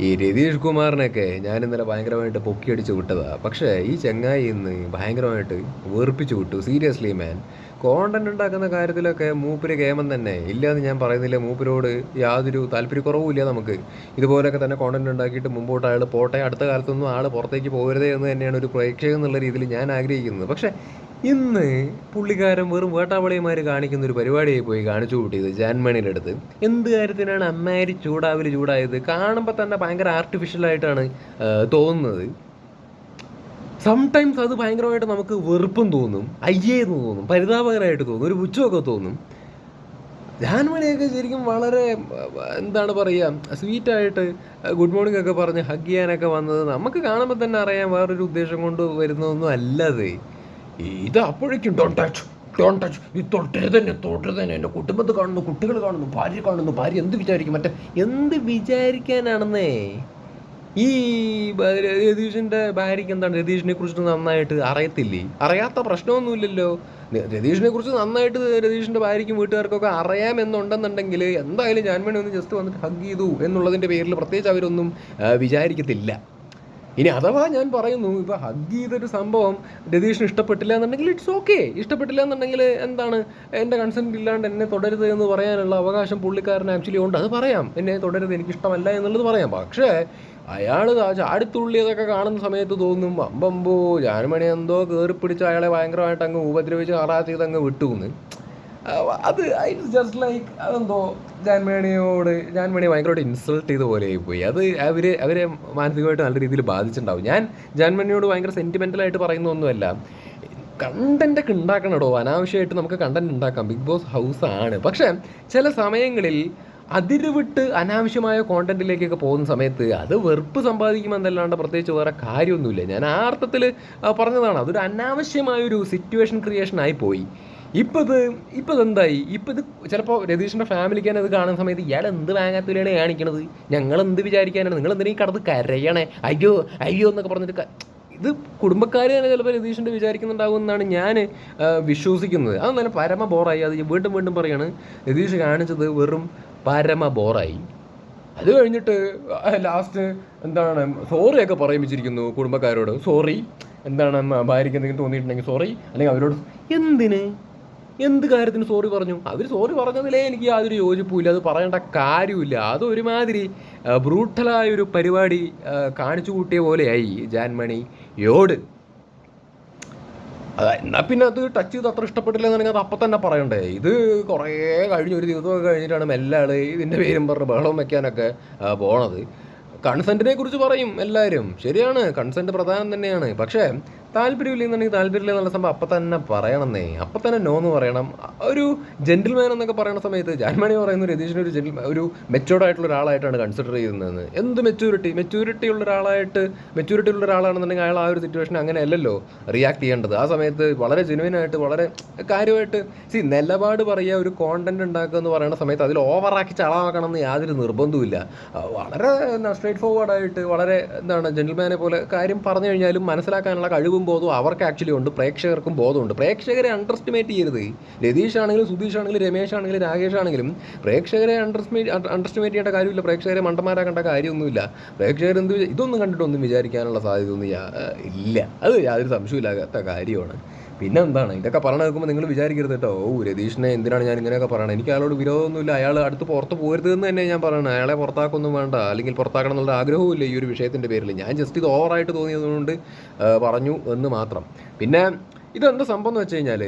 ഈ രതീഷ് കുമാറിനൊക്കെ ഞാൻ ഇന്നലെ ഭയങ്കരമായിട്ട് പൊക്കിയടിച്ച് വിട്ടതാണ്. പക്ഷേ ഈ ചെങ്ങായി ഇന്ന് ഭയങ്കരമായിട്ട് വെറുപ്പിച്ച് വിട്ടു. സീരിയസ്ലി മാൻ, കോണ്ടന്റ് ഉണ്ടാക്കുന്ന കാര്യത്തിലൊക്കെ മൂപ്പര് കേമൻ തന്നെ. ഇല്ലയെന്ന് ഞാൻ പറയുന്നില്ല, മൂപ്പരോട് യാതൊരു താല്പര്യക്കുറവുമില്ല നമുക്ക്. ഇതുപോലെയൊക്കെ തന്നെ കോണ്ടന്റ് ഉണ്ടാക്കിയിട്ട് മുമ്പോട്ട് അയാൾ പോട്ടെ, അടുത്ത കാലത്തൊന്നും ആൾ പുറത്തേക്ക് പോകരുതേ എന്ന് തന്നെയാണ് ഒരു പ്രേക്ഷകൻ എന്നുള്ള രീതിയിൽ ഞാൻ ആഗ്രഹിക്കുന്നത്. പക്ഷേ ഇന്ന് പുള്ളിക്കാരൻ വെറും വേട്ടാവളിയന്മാർ കാണിക്കുന്ന ഒരു പരിപാടിയായി പോയി കാണിച്ചു കൂട്ടിയത് ജാൻമണിയുടെ അടുത്ത്. എന്ത് കാര്യത്തിനാണ് അമ്മാരി ചൂടായത്? കാണുമ്പോൾ തന്നെ ഭയങ്കര ആർട്ടിഫിഷ്യലായിട്ടാണ് തോന്നുന്നത്. സംടൈംസ് അത് ഭയങ്കരമായിട്ട് നമുക്ക് വെറുപ്പും തോന്നും, അയ്യേന്ന് തോന്നും, പരിതാപകരമായിട്ട് തോന്നും, ഒരു പുച്ഛമൊക്കെ തോന്നും. ജാൻമണിയൊക്കെ ശരിക്കും വളരെ എന്താണ് പറയുക, സ്വീറ്റായിട്ട് ഗുഡ് മോർണിംഗ് ഒക്കെ പറഞ്ഞ് ഹഗ് ചെയ്യാനൊക്കെ വന്നത് നമുക്ക് കാണുമ്പോൾ തന്നെ അറിയാം വേറൊരു ഉദ്ദേശം കൊണ്ട് വരുന്നതൊന്നും അല്ലത്. ഇത് അപ്പോഴേക്കും ഡോണ്ട് ടച്ച് ഈ തൊട്ടേ തന്നെ എൻ്റെ കുടുംബത്ത് കാണുന്നു, കുട്ടികൾ കാണുന്നു, ഭാര്യ എന്ത് വിചാരിക്കും, എന്ത് വിചാരിക്കാനാണെന്നേ. ഈ രതീഷിൻ്റെ ഭാര്യയ്ക്ക് എന്താണ് രതീഷിനെ കുറിച്ച് നന്നായിട്ട് അറിയത്തില്ലേ? അറിയാത്ത പ്രശ്നമൊന്നുമില്ലല്ലോ. രതീഷിനെ കുറിച്ച് നന്നായിട്ട് രതീഷിൻ്റെ ഭാര്യയ്ക്കും വീട്ടുകാർക്കൊക്കെ അറിയാമെന്നുണ്ടെന്നുണ്ടെങ്കിൽ എന്തായാലും ജാൻമണി ഒന്ന് ജസ്റ്റ് വന്നിട്ട് ഹഗ് ചെയ്തു എന്നുള്ളതിൻ്റെ പേരിൽ പ്രത്യേകിച്ച് അവരൊന്നും വിചാരിക്കത്തില്ല. ഇനി അഥവാ ഞാൻ പറയുന്നു, ഇപ്പോൾ ഹഗ് ചെയ്തൊരു സംഭവം രതീഷിന് ഇഷ്ടപ്പെട്ടില്ല എന്നുണ്ടെങ്കിൽ ഇറ്റ്സ് ഓക്കെ. ഇഷ്ടപ്പെട്ടില്ല എന്നുണ്ടെങ്കിൽ എന്താണ്, എൻ്റെ കൺസെൻറ്റ് ഇല്ലാണ്ട് എന്നെ തുടരുത് എന്ന് പറയാനുള്ള അവകാശം പുള്ളിക്കാരന് ആക്ച്വലി ഉണ്ട്. അത് പറയാം, എന്നെ തുടരുത്, എനിക്കിഷ്ടമല്ല എന്നുള്ളത് പറയാം. പക്ഷേ അയാൾ ചാടിത്തുള്ളിയതൊക്കെ കാണുന്ന സമയത്ത് തോന്നും അമ്പമ്പോ ജാൻമണി എന്തോ കയറി പിടിച്ച് അയാളെ ഭയങ്കരമായിട്ട് അങ്ങ് ഉപദ്രവിച്ച് ഹറാസ് ചെയ്ത് അങ്ങ് വിട്ടുവെന്ന്. അത് ഇറ്റ്സ് ജസ്റ്റ് ലൈക്ക് അതെന്തോ ജാൻമണി ഭയങ്കരമായിട്ട് ഇൻസൾട്ട് ചെയ്ത പോലെ ആയിപ്പോയി. അത് അവരെ മാനസികമായിട്ട് നല്ല രീതിയിൽ ബാധിച്ചിട്ടുണ്ടാവും. ഞാൻ ജാൻമണിയോട് ഭയങ്കര സെൻറ്റിമെൻ്റലായിട്ട് പറയുന്നൊന്നുമല്ല. കണ്ടൻറ്റൊക്കെ ഉണ്ടാക്കണടോ, അനാവശ്യമായിട്ട് നമുക്ക് കണ്ടൻറ് ഉണ്ടാക്കാം. ബിഗ് ബോസ് ഹൗസ് ആണ്. പക്ഷേ ചില സമയങ്ങളിൽ അതിരുവിട്ട് അനാവശ്യമായ കോണ്ടന്റിലേക്കൊക്കെ പോകുന്ന സമയത്ത് അത് വെറുപ്പ് സമ്പാദിക്കുമെന്നല്ലാണ്ട് പ്രത്യേകിച്ച് വേറെ കാര്യമൊന്നുമില്ല. ഞാൻ ആ അർത്ഥത്തിൽ പറഞ്ഞതാണ്. അതൊരു അനാവശ്യമായൊരു സിറ്റുവേഷൻ ക്രിയേഷൻ ആയി പോയി. ഇപ്പം എന്തായി, ഇത് ചിലപ്പോൾ രതീഷിൻ്റെ ഫാമിലിക്ക് തന്നെ ഇത് കാണുന്ന സമയത്ത് ഇയാൾ എന്ത് വാങ്ങാത്തതിലാണ് കാണിക്കണത്, ഞങ്ങൾ എന്ത് വിചാരിക്കാനാണ്, നിങ്ങൾ എന്തിനാ ഈ കടന്ന് കരയണേ, അയ്യോ എന്നൊക്കെ പറഞ്ഞിട്ട് ഇത് കുടുംബക്കാർ തന്നെ ചിലപ്പോൾ രതീഷിൻ്റെ വിചാരിക്കുന്നുണ്ടാവും എന്നാണ് ഞാൻ വിശ്വസിക്കുന്നത്. അത് നല്ല പരമ ബോറായി. അത് വീണ്ടും പറയാണ്, രതീഷ് കാണിച്ചത് വെറും പരമ ബോറായി. അത് കഴിഞ്ഞിട്ട് ലാസ്റ്റ് എന്താണ് സോറിയൊക്കെ പറയിപ്പിച്ചിരിക്കുന്നു കുടുംബക്കാരോട്. സോറി, എന്താണ് ഭാര്യയ്ക്ക് എന്തെങ്കിലും തോന്നിയിട്ടുണ്ടെങ്കിൽ സോറി, അല്ലെങ്കിൽ അവരോട് എന്ത് കാര്യത്തിന് സോറി പറഞ്ഞു? അവർ സോറി പറഞ്ഞതിലേ എനിക്ക് യാതൊരു യോജിപ്പുമില്ല, അത് പറയേണ്ട കാര്യമില്ല. അത് ഒരുമാതിരി ബ്രൂട്ടലായൊരു പരിപാടി കാണിച്ചു കൂട്ടിയ പോലെയായി ജാൻമണിയോട്. എന്നാൽ പിന്നെ അത് ടച്ച് ചെയ്ത് അത്ര ഇഷ്ടപ്പെട്ടില്ല എന്നുണ്ടെങ്കിൽ അത് അപ്പം തന്നെ പറയണ്ടേ. ഇത് കുറേ കഴിഞ്ഞ് ഒരു ദിവസമൊക്കെ കഴിഞ്ഞിട്ടാണ് മെല്ലെ ആൾ ഇതിൻ്റെ പേരും പറഞ്ഞ് ബഹളം വയ്ക്കാനൊക്കെ പോണത്. കൺസെൻറ്റിനെ കുറിച്ച് പറയും എല്ലാവരും, ശരിയാണ്, കൺസെൻറ്റ് പ്രധാനം തന്നെയാണ്. പക്ഷേ താല്പര്യമില്ലെന്നുണ്ടെങ്കിൽ താല്പര്യമില്ല എന്നുള്ള സംഭവം അപ്പം തന്നെ പറയണമെന്നേ, അപ്പം തന്നെ നോ എന്ന് പറയണം. ഒരു ജെന്റിൽമാൻ എന്നൊക്കെ പറയുന്ന സമയത്ത് ജാൻമണി പറയുന്ന രതീഷിനെ ഒരു മെച്ചൂർഡ് ആയിട്ടുള്ള ഒരാളായിട്ടാണ് കൺസിഡർ ചെയ്യുന്നതെന്ന്. എന്ത് മെച്യൂരിറ്റി ഉള്ള ഒരാളാണെന്നുണ്ടെങ്കിൽ അയാൾ ആ ഒരു സിറ്റുവേഷൻ അങ്ങനെ അല്ലല്ലോ റിയാക്ട് ചെയ്യേണ്ടത്. ആ സമയത്ത് വളരെ ജെനുവിനായിട്ട് വളരെ കാര്യമായിട്ട് നിലപാട് പറയുക, ഒരു കോണ്ടന്റ് ഉണ്ടാക്കുക എന്ന് പറയുന്ന സമയത്ത് അതിൽ ഓവറാക്കി ചളമാക്കണം എന്ന് യാതൊരു നിർബന്ധവുമില്ല. വളരെ സ്ട്രേറ്റ് ഫോർവേഡായിട്ട് വളരെ ജെന്റിൽമാനെ പോലെ കാര്യം പറഞ്ഞു കഴിഞ്ഞാലും മനസ്സിലാക്കാനുള്ള കഴിവും ബോധവും അവർക്ക് ആക്ച്വലി ഉണ്ട്, പ്രേക്ഷകർക്കും ബോധമുണ്ട്. പ്രേക്ഷകരെ അണ്ടർസ്റ്റിമേറ്റ് ചെയ്യരുത്. രതീഷ് ആണെങ്കിലും സുധീഷ് ആണെങ്കിലും രമേശ് ആണെങ്കിലും രാകേഷ് ആണെങ്കിലും പ്രേക്ഷകരെ അണ്ടർസ്റ്റിമേറ്റ് ചെയ്യേണ്ട കാര്യമില്ല. പ്രേക്ഷകരെ മണ്ടന്മാരാക്കേണ്ട കാര്യമൊന്നുമില്ല. പ്രേക്ഷകർ ഇതൊന്നും കണ്ടിട്ടൊന്നും വിചാരിക്കാനുള്ള സാധ്യതയൊന്നും ഇല്ല. അത് യാതൊരു സംശയമില്ലാത്ത കാര്യമാണ്. പിന്നെ എന്താണ് ഇതൊക്കെ പറഞ്ഞു കേൾക്കുമ്പോൾ നിങ്ങൾ വിചാരിക്കരുത് കേട്ടോ, രതീഷിനെ എന്തിനാണ് ഞാൻ ഇങ്ങനെയൊക്കെ പറയണത്. എനിക്ക് അയാളോട് വിരോധമൊന്നുമില്ല. അയാൾ അടുത്ത് പുറത്ത് പോരുത് എന്ന് തന്നെ ഞാൻ പറയണം. അയാളെ പുറത്താക്കൊന്നും വേണ്ട, അല്ലെങ്കിൽ പുറത്താക്കണം എന്നുള്ള ആഗ്രഹവുമില്ല ഈ ഒരു വിഷയത്തിൻ്റെ പേരിൽ. ഞാൻ ജസ്റ്റ് ഇത് ഓവറായിട്ട് തോന്നിയതുകൊണ്ട് പറഞ്ഞു എന്ന് മാത്രം. പിന്നെ ഇതെന്താ സംഭവം എന്ന് വെച്ച് കഴിഞ്ഞാൽ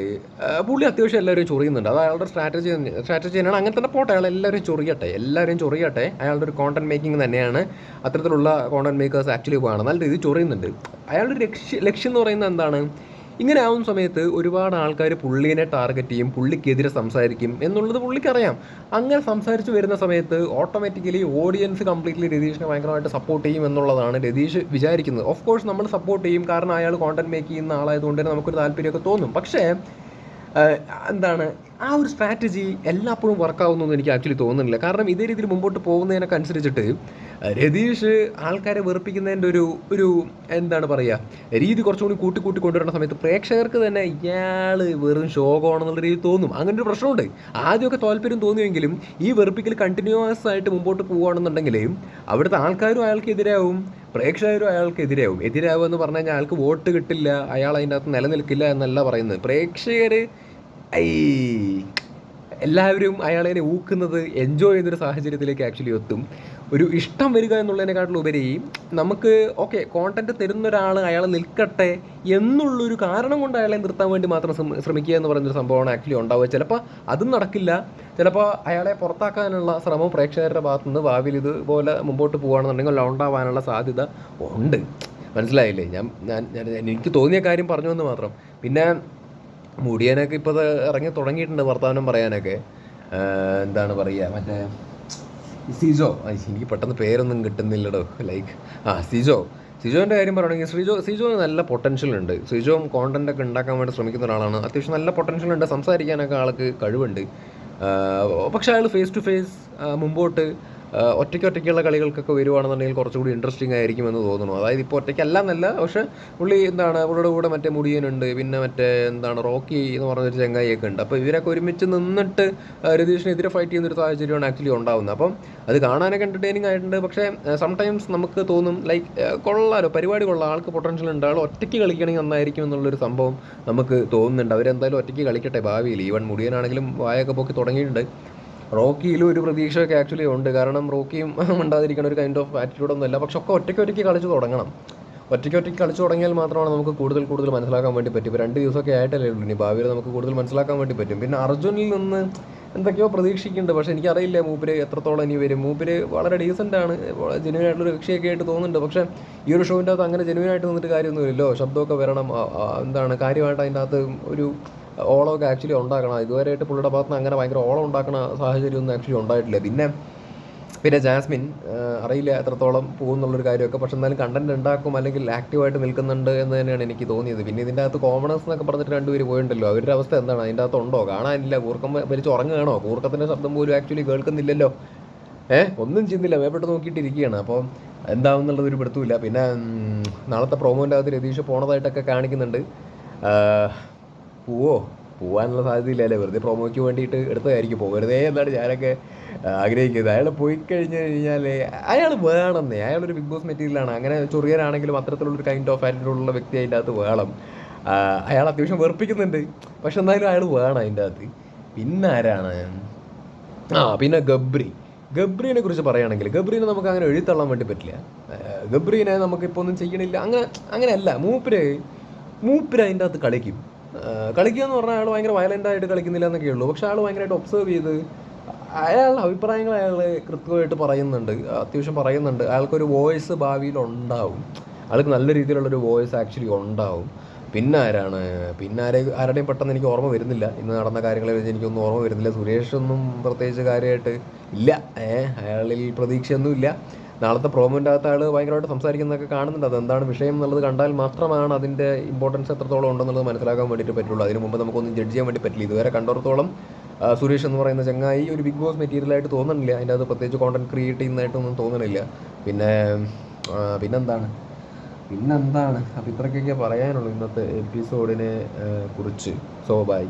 പുള്ളി അത്യാവശ്യം എല്ലാവരും ചൊറിയുന്നുണ്ട്. അത് അയാളുടെ സ്ട്രാറ്റജി തന്നെയാണ്. അങ്ങനെ തന്നെ പോട്ടെ, അയാൾ എല്ലാവരും ചൊറിയട്ടെ. അയാളുടെ ഒരു കോണ്ടന്റ് മേക്കിംഗ് തന്നെയാണ്. അത്തരത്തിലുള്ള കോണ്ടന്റ് മേക്കേഴ്സ് ആക്ച്വലി വേണം. നല്ല രീതിയിൽ ചൊറിയുന്നുണ്ട്. അയാളുടെ ലക്ഷ്യം എന്ന് പറയുന്നത് എന്താണ്? ഇങ്ങനെ ആവുന്ന സമയത്ത് ഒരുപാട് ആൾക്കാർ പുള്ളീനെ ടാർഗറ്റ് ചെയ്യും, പുള്ളിക്കെതിരെ സംസാരിക്കും എന്നുള്ളത് പുള്ളിക്കറിയാം. അങ്ങനെ സംസാരിച്ച് വരുന്ന സമയത്ത് ഓട്ടോമാറ്റിക്കലി ഓഡിയൻസ് കംപ്ലീറ്റ്ലി രതീഷിനെ ഭയങ്കരമായിട്ട് സപ്പോർട്ട് ചെയ്യും എന്നുള്ളതാണ് രതീഷ് വിചാരിക്കുന്നത്. ഓഫ് കോഴ്സ് നമ്മൾ സപ്പോർട്ട് ചെയ്യും, കാരണം അയാൾ കോണ്ടന്റ് മേക്ക് ചെയ്യുന്ന ആളായതുകൊണ്ട് തന്നെ നമുക്കൊരു താല്പര്യമൊക്കെ തോന്നും. പക്ഷേ ആ ഒരു സ്ട്രാറ്റജി എല്ലായ്പ്പോഴും വർക്കാവുന്നതെന്ന് എനിക്ക് ആക്ച്വലി തോന്നുന്നില്ല. കാരണം ഇതേ രീതിയിൽ മുമ്പോട്ട് പോകുന്നതിനൊക്കെ അനുസരിച്ചിട്ട് രതീഷ് ആൾക്കാരെ വെറുപ്പിക്കുന്നതിൻ്റെ ഒരു ഒരു എന്താണ് പറയുക, രീതി കുറച്ചും കൂടി കൂട്ടി കൂട്ടി കൊണ്ടുവരുന്ന സമയത്ത് പ്രേക്ഷകർക്ക് തന്നെ ഇയാൾ വെറും ശോകമാണെന്നുള്ള രീതി തോന്നും. അങ്ങനെ ഒരു പ്രശ്നമുണ്ട്. ആദ്യമൊക്കെ താല്പര്യം തോന്നിയെങ്കിലും ഈ വെറുപ്പിക്കൽ കണ്ടിന്യൂസ് ആയിട്ട് മുമ്പോട്ട് പോവുകയാണെന്നുണ്ടെങ്കിൽ അവിടുത്തെ ആൾക്കാരും അയാൾക്ക് എതിരാവും, പ്രേക്ഷകരും അയാൾക്ക് എതിരാവും. എതിരാവും എന്ന് പറഞ്ഞു കഴിഞ്ഞാൽ അയാൾക്ക് വോട്ട് കിട്ടില്ല, അയാൾ അതിൻ്റെ അകത്ത് നിലനിൽക്കില്ല എന്നല്ല പറയുന്നത്. പ്രേക്ഷകർ ഐ എല്ലാവരും അയാളെ ഊക്കുന്നത് എൻജോയ് ചെയ്യുന്നൊരു സാഹചര്യത്തിലേക്ക് ആക്ച്വലി എത്തും. ഒരു ഇഷ്ടം വരിക എന്നുള്ളതിനെക്കാട്ടിലുപരി നമുക്ക് ഓക്കെ കോണ്ടന്റ് തരുന്ന ഒരാൾ അയാൾ നിൽക്കട്ടെ എന്നുള്ളൊരു കാരണം കൊണ്ട് അയാളെ നിർത്താൻ വേണ്ടി മാത്രം ശ്രമിക്കുക എന്ന് പറയുന്നൊരു സംഭവമാണ് ആക്ച്വലി ഉണ്ടാവുക. ചിലപ്പോൾ അതും നടക്കില്ല, ചിലപ്പോൾ അയാളെ പുറത്താക്കാനുള്ള ശ്രമം പ്രേക്ഷകരുടെ ഭാഗത്തുനിന്ന് ഭാവിയിൽ ഇതുപോലെ മുമ്പോട്ട് പോകുകയാണെന്നുണ്ടെങ്കിൽ ഉണ്ടാവാനുള്ള സാധ്യത ഉണ്ട്. മനസ്സിലായില്ലേ? എനിക്ക് തോന്നിയ കാര്യം പറഞ്ഞു എന്ന് മാത്രം. പിന്നെ മുടിയനൊക്കെ ഇപ്പോൾ ഇറങ്ങി തുടങ്ങിയിട്ടുണ്ട് വർത്തമാനം പറയാനൊക്കെ. എന്താണ് പറയുക, മറ്റേ സിജോ, എനിക്ക് പെട്ടെന്ന് പേരൊന്നും കിട്ടുന്നില്ലടോ. ലൈക്ക് സിജോൻ്റെ കാര്യം പറയുകയാണെങ്കിൽ സിജോന് നല്ല പൊട്ടൻഷ്യൽ ഉണ്ട്. സിജോ കോണ്ടൻ്റ് ഒക്കെ ഉണ്ടാക്കാൻ വേണ്ടി ശ്രമിക്കുന്ന ഒരാളാണ്. അത്യാവശ്യം നല്ല പൊട്ടൻഷ്യൽ ഉണ്ട്, സംസാരിക്കാനൊക്കെ ആൾക്ക് കഴിവുണ്ട്. പക്ഷേ അയാൾ ഫേസ് ടു ഫേസ് മുമ്പോട്ട് ഒറ്റയ്ക്കുള്ള കളികൾക്കൊക്കെ വരുവാണെന്നുണ്ടെങ്കിൽ കുറച്ചുകൂടി ഇൻട്രസ്റ്റിംഗ് ആയിരിക്കുമെന്ന് തോന്നുന്നു. അതായത് ഇപ്പോൾ ഒറ്റയ്ക്കല്ല എന്നല്ല, പക്ഷേ പുള്ളി പുള്ളിയുടെ കൂടെ മറ്റേ മുടിയനുണ്ട്, പിന്നെ മറ്റേ റോക്കി എന്ന് പറഞ്ഞൊരു ചെങ്ങായിയൊക്കെ ഉണ്ട്. അപ്പോൾ ഇവരൊക്കെ ഒരുമിച്ച് നിന്നിട്ട് രതീഷിനെതിരെ ഫൈറ്റ് ചെയ്യുന്നൊരു സാഹചര്യമാണ് ആക്ച്വലി ഉണ്ടാകുന്നത്. അപ്പം അത് കാണാനൊക്കെ എൻ്റർടൈനിങ് ആയിട്ടുണ്ട്. പക്ഷേ സംടൈംസ് നമുക്ക് തോന്നും ലൈക്ക് കൊള്ളാലോ, പരിപാടി കൊള്ളാം, ആൾക്ക് പൊട്ടൻഷ്യൽ ഉണ്ട്, ആൾ ഒറ്റയ്ക്ക് കളിക്കണമെങ്കിൽ നന്നായിരിക്കും എന്നുള്ളൊരു സംഭവം നമുക്ക് തോന്നുന്നുണ്ട്. അവരെന്തായാലും ഒറ്റയ്ക്ക് കളിക്കട്ടെ ഭാവിയിൽ. ഈവൻ മുടിയനാണെങ്കിലും വായൊക്കെ പൊക്കി തുടങ്ങിയിട്ടുണ്ട്. റോക്കിയിലും ഒരു പ്രതീക്ഷയൊക്കെ ആക്ച്വലി ഉണ്ട്. കാരണം റോക്കിയും ഉണ്ടാതിരിക്കുന്ന ഒരു കൈൻഡ് ഓഫ് ആറ്റിറ്റ്യൂഡൊന്നുമില്ല. പക്ഷെ ഒക്കെ ഒറ്റയ്ക്ക് കളിച്ച് തുടങ്ങണം. ഒറ്റയ്ക്ക് കളിച്ച് തുടങ്ങിയാൽ മാത്രമാണ് നമുക്ക് കൂടുതൽ മനസ്സിലാക്കാൻ വേണ്ടി പറ്റും. ഇപ്പോൾ 2 ദിവസമൊക്കെ ആയിട്ടല്ലേ ഉള്ളൂ, ഇനി ഭാവിയിൽ നമുക്ക് കൂടുതൽ മനസ്സിലാക്കാൻ വേണ്ടി പറ്റും. പിന്നെ അർജുനിൽ നിന്ന് എന്തൊക്കെയോ പ്രതീക്ഷിക്കുന്നുണ്ട്. പക്ഷേ എനിക്കറിയില്ല മൂപ്പര് എത്രത്തോളം ഇനി വരും. മൂപ്പര് വളരെ ഡീസൻ്റാണ്, ജെന്യൂൻ ആയിട്ടുള്ള രക്ഷയൊക്കെ ആയിട്ട് തോന്നുന്നുണ്ട്. പക്ഷേ ഈ ഒരു ഷോവിൻ്റെ അകത്ത് അങ്ങനെ ജെന്യൂൻ ആയിട്ട് നിന്നിട്ട് കാര്യമൊന്നുമില്ലല്ലോ. ശബ്ദമൊക്കെ വരണം, കാര്യമായിട്ട് അതിൻ്റെ അകത്ത് ഒരു ഓളമൊക്കെ ആക്ച്വലി ഉണ്ടാക്കണം. ഇതുവരെയായിട്ട് പുള്ളിയുടെ ഭാഗത്ത് നിന്ന് അങ്ങനെ ഭയങ്കര ഓളം ഉണ്ടാക്കുന്ന സാഹചര്യമൊന്നും ആക്ച്വലി ഉണ്ടായിട്ടില്ല. പിന്നെ ജാസ്മിൻ അറിയില്ല എത്രത്തോളം പോകുന്നുള്ളൊരു കാര്യമൊക്കെ. പക്ഷെ എന്നാലും കണ്ടന്റ് ഉണ്ടാക്കും അല്ലെങ്കിൽ ആക്റ്റീവായിട്ട് നിൽക്കുന്നുണ്ട് എന്ന് തന്നെയാണ് എനിക്ക് തോന്നിയത്. പിന്നെ ഇതിൻ്റെ അകത്ത് കോമണേഴ്സ് എന്നൊക്കെ പറഞ്ഞിട്ട് 2 പേര് പോയിട്ടുണ്ടല്ലോ, അവരുടെ അവസ്ഥ എന്താണ്? അതിൻ്റെ അകത്ത് ഉണ്ടോ? കാണാനില്ല. കൂർക്കം വലിച്ച് ഉറങ്ങുകയാണോ? കൂർക്കത്തിൻ്റെ ശബ്ദം പോലും ആക്ച്വലി കേൾക്കുന്നില്ലല്ലോ. ഒന്നും ചെയ്യുന്നില്ല, വേപ്പെട്ട് നോക്കിയിട്ടിരിക്കുകയാണ്. അപ്പോൾ എന്താവുന്നുള്ളതൊരു പിടുത്തമില്ല. പിന്നെ നാളത്തെ പ്രോമോൻ്റെ അകത്ത് രതീഷ് പോണതായിട്ടൊക്കെ കാണിക്കുന്നുണ്ട്. പോവാനുള്ള സാധ്യതയില്ലല്ലേ, വെറുതെ പ്രൊമോയ്ക്ക് വേണ്ടിയിട്ട് എടുത്തതായിരിക്കും. വെറുതെ എന്നാണ് ഞാനൊക്കെ ആഗ്രഹിക്കുന്നത്. അയാൾ പോയി കഴിഞ്ഞ് കഴിഞ്ഞാൽ അയാൾ വേണമെന്നേ, അയാളൊരു ബിഗ് ബോസ് മെറ്റീരിയലാണ്. അങ്ങനെ ചൊറിയാനാണെങ്കിലും അത്തരത്തിലുള്ളൊരു കൈൻഡ് ഓഫ് ആറ്റിറ്റ്യൂഡുള്ള വ്യക്തി അതിൻ്റെ അകത്ത് വേണം. അയാൾ അത്യാവശ്യം വെറുപ്പിക്കുന്നുണ്ട്, പക്ഷെ എന്നാലും അയാൾ വേണം അതിൻ്റെ അകത്ത്. പിന്നെ ആരാണ്? പിന്നെ ഗബ്രീനെ കുറിച്ച് പറയുകയാണെങ്കിൽ ഗബ്രീനെ നമുക്ക് അങ്ങനെ എഴുത്തള്ളാൻ വേണ്ടി പറ്റില്ല. ഗബ്രീനെ നമുക്കിപ്പോൾ ഒന്നും ചെയ്യണില്ല, അങ്ങനെയല്ല. മൂപ്പര് അതിൻ്റെ അകത്ത് കളിക്കുക എന്ന് പറഞ്ഞാൽ അയാൾ ഭയങ്കര വയലൻ്റായിട്ട് കളിക്കുന്നില്ല എന്നൊക്കെ ഉള്ളൂ. പക്ഷെ അയാൾ ഭയങ്കരമായിട്ട് ഒബ്സർവ് ചെയ്ത് അയാളുടെ അഭിപ്രായങ്ങൾ അയാൾ കൃത്യമായിട്ട് പറയുന്നുണ്ട്, അത്യാവശ്യം പറയുന്നുണ്ട്. അയാൾക്കൊരു വോയിസ് ഭാവിയിൽ ഉണ്ടാവും, അയാൾക്ക് നല്ല രീതിയിലുള്ളൊരു വോയിസ് ആക്ച്വലി ഉണ്ടാവും. പിന്നെ ആരുടെയും പെട്ടെന്ന് എനിക്ക് ഓർമ്മ വരുന്നില്ല. ഇന്ന് നടന്ന കാര്യങ്ങളെ വെച്ച് എനിക്കൊന്നും ഓർമ്മ വരുന്നില്ല. സുരേഷൊന്നും പ്രത്യേകിച്ച് കാര്യമായിട്ട് ഇല്ല. അയാളിൽ പ്രതീക്ഷയൊന്നുമില്ല. നാളത്തെ പ്രോമോൻ്റെ അകത്ത് അയാൾ ഭയങ്കരമായിട്ട് സംസാരിക്കുന്നതൊക്കെ കാണുന്നുണ്ട്. അതെന്താണ് വിഷയം എന്നുള്ളത് കണ്ടാൽ മാത്രമാണ് അതിൻ്റെ ഇമ്പോർട്ടൻസ് എത്രത്തോളം ഉണ്ടെന്നുള്ളത് മനസ്സിലാക്കാൻ വേണ്ടിയിട്ട് പറ്റുള്ളൂ. അതിന് മുമ്പ് നമുക്കൊന്നും ജഡ്ജ് ചെയ്യാൻ വേണ്ടി പറ്റില്ല. ഇതുവരെ കണ്ടിടത്തോളം സുരേഷ് എന്ന് പറയുന്ന ചങ്ങായി ഒരു ബിഗ് ബോസ് മെറ്റീരിയലായിട്ട് തോന്നുന്നില്ല. അതിൻ്റെ അത് പ്രത്യേകിച്ച് കോണ്ടന്റ് ക്രിയേറ്റ് ചെയ്യുന്നതായിട്ടൊന്നും തോന്നണില്ല. പിന്നെന്താണ് അപ്പോൾ ഇത്രയ്ക്കൊക്കെ പറയാനുള്ളൂ ഇന്നത്തെ എപ്പിസോഡിനെ കുറിച്ച്. So by.